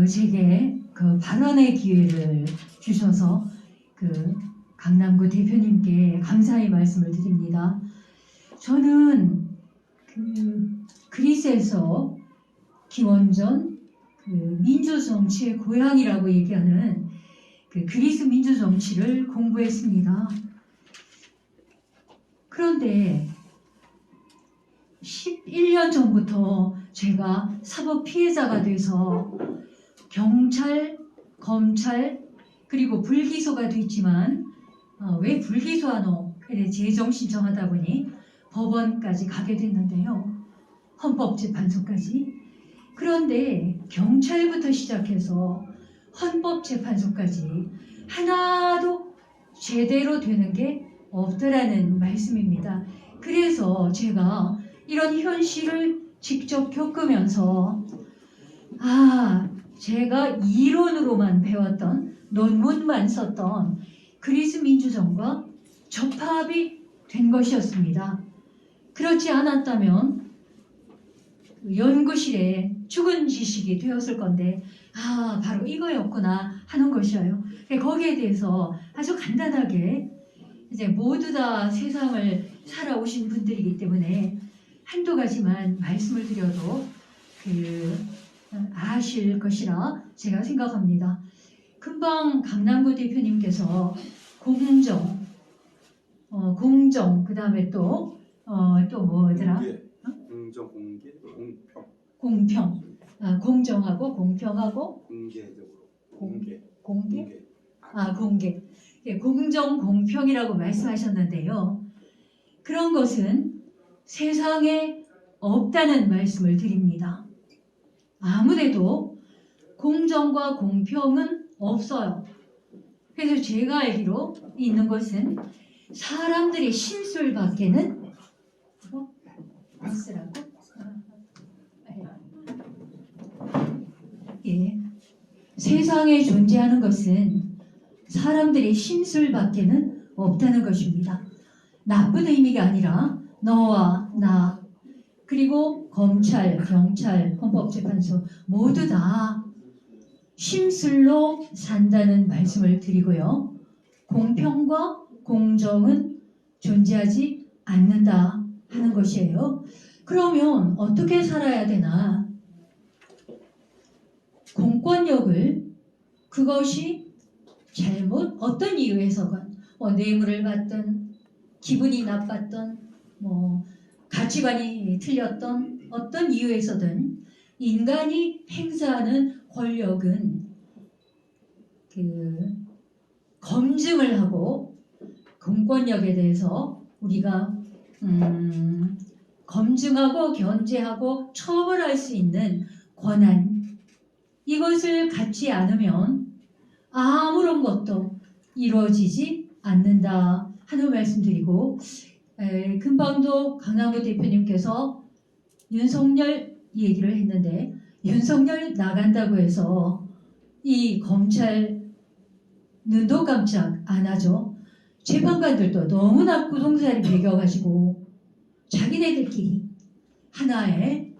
제게 발언의 기회를 주셔서 강남구 대표님께 감사의 말씀을 드립니다. 저는 그리스에서 기원전 민주정치의 고향이라고 얘기하는 그리스 민주정치를 공부했습니다. 그런데 11년 전부터 제가 사법 피해자가 돼서 경찰, 검찰, 그리고 불기소가 됐지만 왜 불기소하노? 그래 재정 신청하다 보니 법원까지 가게 됐는데요. 헌법재판소까지. 그런데 경찰부터 시작해서 헌법재판소까지 하나도 제대로 되는 게 없더라는 말씀입니다. 그래서 제가 이런 현실을 직접 겪으면서 제가 이론으로만 배웠던 논문만 썼던 그리스 민주정과 접합이 된 것이었습니다. 그렇지 않았다면 연구실에 죽은 지식이 되었을 건데 바로 이거였구나 하는 것이에요. 거기에 대해서 아주 간단하게 이제 모두 다 세상을 살아오신 분들이기 때문에 한두 가지만 말씀을 드려도 아실 것이라 제가 생각합니다. 금방 강남구 대표님께서 공정, 그 다음에 또 뭐더라? 공정, 공개, 공평. 공정하고 공평하고 공개적으로. 공개. 공정, 공평이라고 말씀하셨는데요. 그런 것은 세상에 없다는 말씀을 드립니다. 아무래도 공정과 공평은 없어요. 그래서 제가 알기로 있는 것은 사람들의 심술밖에는 세상에 존재하는 것은 사람들의 심술밖에는 없다는 것입니다. 나쁜 의미가 아니라 너와 나 그리고 검찰, 경찰, 헌법재판소 모두 다 심술로 산다는 말씀을 드리고요. 공평과 공정은 존재하지 않는다 하는 것이에요. 그러면 어떻게 살아야 되나? 공권력을 그것이 잘못 어떤 이유에서건 뇌물을 받든 기분이 나빴던 가치관이 틀렸던 어떤 이유에서든 인간이 행사하는 권력은 검증을 하고 공권력에 대해서 우리가 검증하고 견제하고 처벌할 수 있는 권한 이것을 갖지 않으면 아무런 것도 이루어지지 않는다 하는 말씀드리고 금방도 강남구 대표님께서 윤석열 얘기를 했는데 윤석열 나간다고 해서 이 검찰 눈도 깜짝 안 하죠. 재판관들도 너무나 구동살이 배겨가지고 자기네들끼리 하나의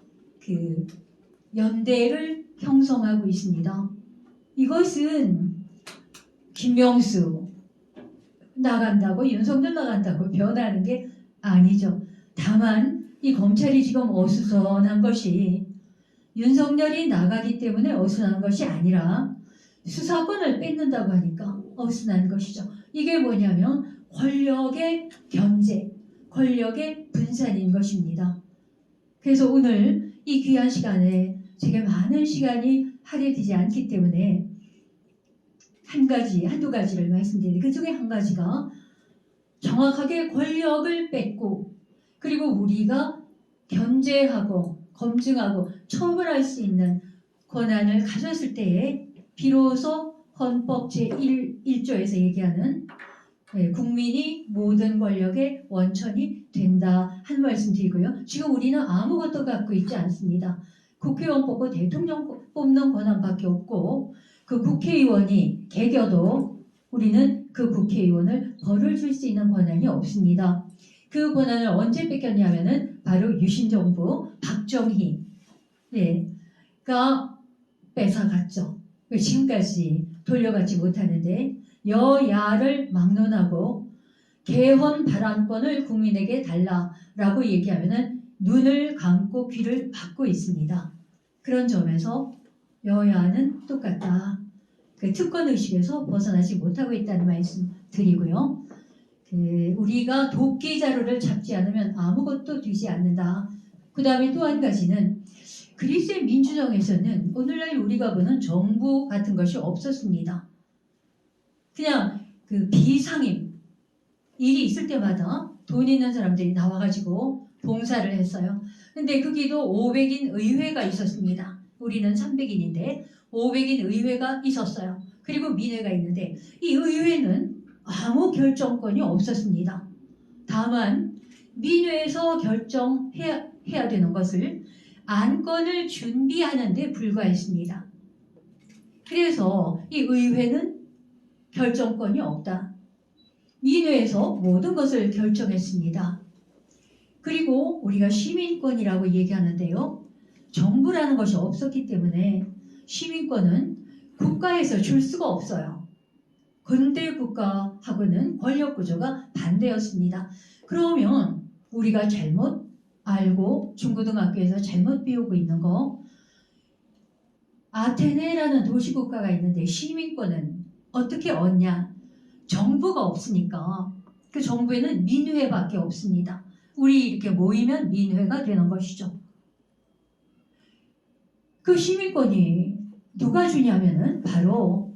연대를 형성하고 있습니다. 이것은 김명수 나간다고 윤석열 나간다고 변하는 게 아니죠. 다만 이 검찰이 지금 어수선한 것이 윤석열이 나가기 때문에 어수선한 것이 아니라 수사권을 뺏는다고 하니까 어수선한 것이죠. 이게 뭐냐면 권력의 견제, 권력의 분산인 것입니다. 그래서 오늘 이 귀한 시간에 제게 많은 시간이 할애되지 않기 때문에 한두 가지를 말씀드리는데 그 중에 한 가지가 정확하게 권력을 뺏고 그리고 우리가 견제하고 검증하고 처벌할 수 있는 권한을 가졌을 때에 비로소 헌법 제1조에서 얘기하는 국민이 모든 권력의 원천이 된다 하는 말씀 드리고요. 지금 우리는 아무것도 갖고 있지 않습니다. 국회의원 뽑고 대통령 뽑는 권한밖에 없고 그 국회의원이 개겨도 우리는 그 국회의원을 벌을 줄 수 있는 권한이 없습니다. 그 권한을 언제 뺏겼냐면은 바로 유신정부 박정희가 뺏어갔죠. 지금까지 돌려받지 못하는데 여야를 막론하고 개헌 발언권을 국민에게 달라라고 얘기하면은 눈을 감고 귀를 막고 있습니다. 그런 점에서 여야는 똑같다. 그 특권 의식에서 벗어나지 못하고 있다는 말씀 드리고요. 우리가 도끼 자루를 잡지 않으면 아무것도 되지 않는다. 그 다음에 또 한 가지는 그리스의 민주정에서는 오늘날 우리가 보는 정부 같은 것이 없었습니다. 그냥 그 비상임 일이 있을 때마다 돈 있는 사람들이 나와가지고 봉사를 했어요. 근데 거기도 500인 의회가 있었습니다. 우리는 300인인데 500인 의회가 있었어요. 그리고 민회가 있는데 이 의회는 아무 결정권이 없었습니다. 다만 민회에서 결정해야 되는 것을 안건을 준비하는 데 불과했습니다. 그래서 이 의회는 결정권이 없다. 민회에서 모든 것을 결정했습니다. 그리고 우리가 시민권이라고 얘기하는데요. 정부라는 것이 없었기 때문에 시민권은 국가에서 줄 수가 없어요. 근대 국가하고는 권력 구조가 반대였습니다. 그러면 우리가 잘못 알고 중고등학교에서 잘못 배우고 있는 거, 아테네라는 도시국가가 있는데 시민권은 어떻게 얻냐? 정부가 없으니까 그 정부에는 민회밖에 없습니다. 우리 이렇게 모이면 민회가 되는 것이죠. 그 시민권이 누가 주냐면은 바로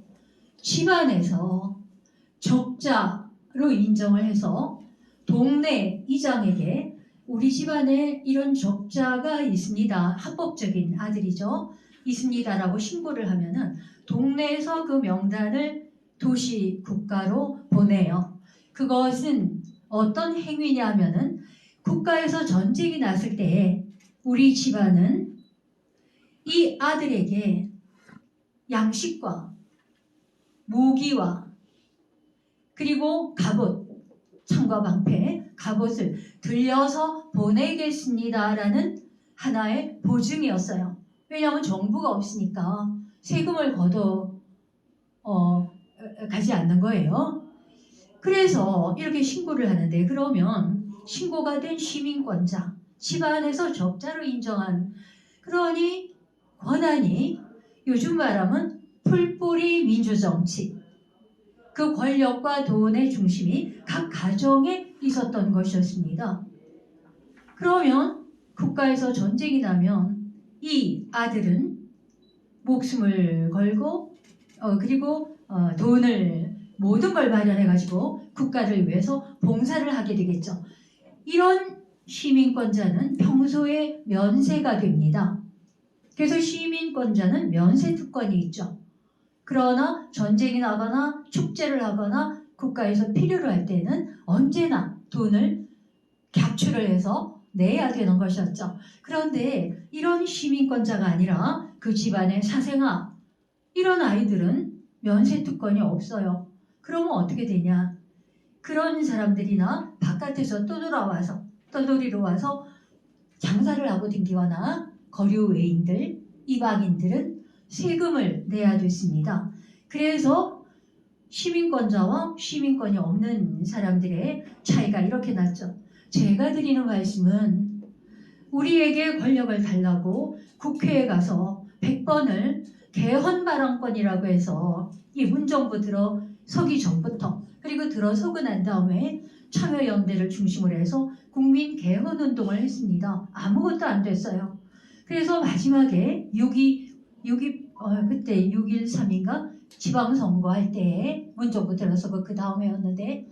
집안에서 적자로 인정을 해서 동네 이장에게 우리 집안에 이런 적자가 있습니다. 합법적인 아들이죠. 있습니다라고 신고를 하면은 동네에서 그 명단을 도시 국가로 보내요. 그것은 어떤 행위냐 하면은 국가에서 전쟁이 났을 때 우리 집안은 이 아들에게 양식과 무기와 그리고 갑옷, 창과 방패, 갑옷을 들려서 보내겠습니다라는 하나의 보증이었어요. 왜냐하면 정부가 없으니까 세금을 걷어 가지 않는 거예요. 그래서 이렇게 신고를 하는데 그러면 신고가 된 시민권자, 집안에서 적자로 인정한 그러니 권한이 요즘 말하면 풀뿌리 민주정치, 그 권력과 돈의 중심이 각 가정에 있었던 것이었습니다. 그러면 국가에서 전쟁이 나면 이 아들은 목숨을 걸고 그리고 돈을 모든 걸 마련해가지고 국가를 위해서 봉사를 하게 되겠죠. 이런 시민권자는 평소에 면세가 됩니다. 그래서 시민권자는 면세특권이 있죠. 그러나 전쟁이 나거나 축제를 하거나 국가에서 필요로 할 때는 언제나 돈을 capture를 해서 내야 되는 것이었죠. 그런데 이런 시민권자가 아니라 그 집안의 사생아, 이런 아이들은 면세특권이 없어요. 그러면 어떻게 되냐? 그런 사람들이나 바깥에서 떠돌이로 와서 장사를 하고 댕기거나 거류 외인들, 이방인들은 세금을 내야 됐습니다. 그래서 시민권자와 시민권이 없는 사람들의 차이가 이렇게 났죠. 제가 드리는 말씀은 우리에게 권력을 달라고 국회에 가서 100번을 개헌 발언권이라고 해서 이 문정부 들어서기 전부터 그리고 들어서고 난 다음에 참여연대를 중심으로 해서 국민 개헌 운동을 했습니다. 아무것도 안 됐어요. 그래서 마지막에 그때 6.13인가 지방선거 할 때 문정부 들어서고 그 다음에였는데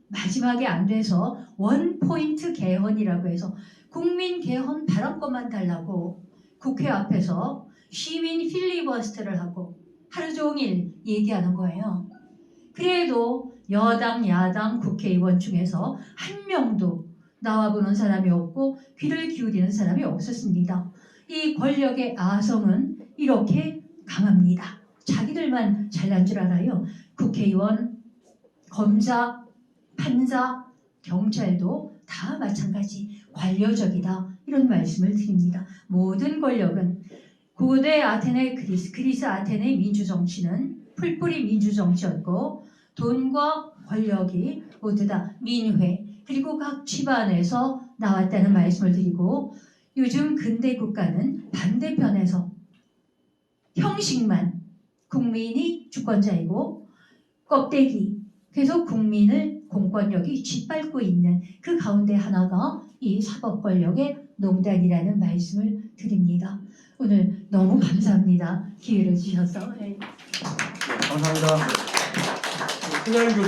마지막에 안 돼서 원포인트 개헌이라고 해서 국민 개헌 발언권만 달라고 국회 앞에서 시민 필리버스터를 하고 하루 종일 얘기하는 거예요. 그래도 여당, 야당 국회의원 중에서 한 명도 나와보는 사람이 없고 귀를 기울이는 사람이 없었습니다. 이 권력의 아성은 이렇게 강합니다. 자기들만 잘난 줄 알아요. 국회의원, 검사, 판사, 경찰도 다 마찬가지 관료적이다. 이런 말씀을 드립니다. 모든 권력은 고대 아테네 그리스 아테네의 민주 정치는 풀뿌리 민주 정치였고 돈과 권력이 모두 다 민회 그리고 각 집안에서 나왔다는 말씀을 드리고 요즘 근대 국가는 반대편에서 형식만 국민이 주권자이고 껍데기 계속 국민을 공권력이 짓밟고 있는 그 가운데 하나가 이 사법권력의 농단이라는 말씀을 드립니다. 오늘 너무 감사합니다. 기회를 주셔서. 감사합니다. 신하영 교수.